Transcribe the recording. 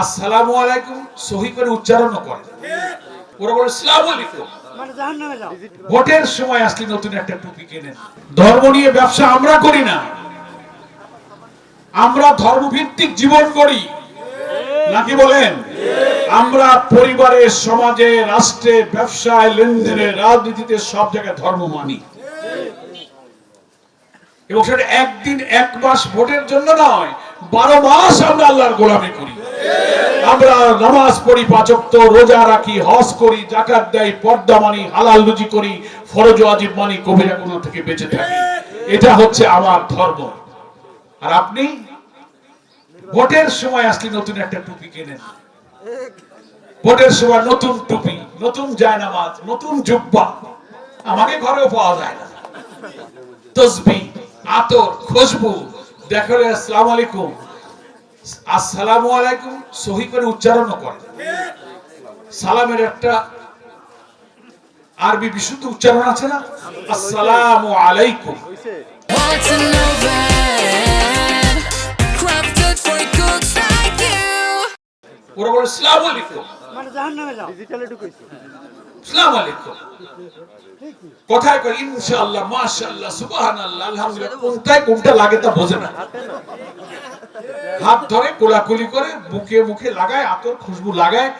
আসসালামু আলাইকুম সহি করে উচ্চারণ করে, ওরা বলে আসসালামু আলাইকুম। ভোটের সময় আসলে নতুন একটা টুপি কেনেন। ধর্ম নিয়ে ব্যবসা আমরা করি না, আমরা ধর্মভিত্তিক জীবন করি নাকি বলেন? আমরা পরিবারে, সমাজে, রাষ্ট্রে, ব্যবসায়, লেনদেনে, রাজনীতিতে সব জায়গায় ধর্ম মানি। এবং সেটা একদিন এক মাস ভোটের জন্য নয়, 12 মাস আমরা আল্লাহর গোলামি করি। আমরা নামাজ পড়ি, 5 ওয়াক্ত, রোজা রাখি, হজ করি, যাকাত দেই, পর্দা মানি, হালাল রুজি করি, ফরজ ওয়াজিব মানি, কবিরা গুনাহ থেকে বেঁচে থাকি। এটা হচ্ছে আমার ধর্ম। আর আপনি ভোটের সময় আসলে নতুন একটা টুপি কেনেন। ভোটের সময় নতুন টুপি, নতুন জায়নামাজ, নতুন জুব্বা আমাকে ঘরেও পাওয়া যায় না। তসবিহ, আতর, খুশবু দেখলে আসসালামু আলাইকুম, আসসালামু আলাইকুম সহি করে উচ্চারণ করে। সালামের একটা আরবি বিশুদ্ধ উচ্চারণ আছে না, আসসালামু আলাইকুম। ওরা বলে আসসালামু আলাইকুম, আসসালামু আলাইকুম। কথায় কয় ইনশাআল্লাহ, মাশাআল্লাহ, সুবহানাল্লাহ, আলহামদুলিল্লাহ, কোনটায় কোনটা লাগে তা বোঝে না। হাত ধরে কোলাকুলি করে, বুকে মুখে লাগায়, আতর খুশবু লাগায়,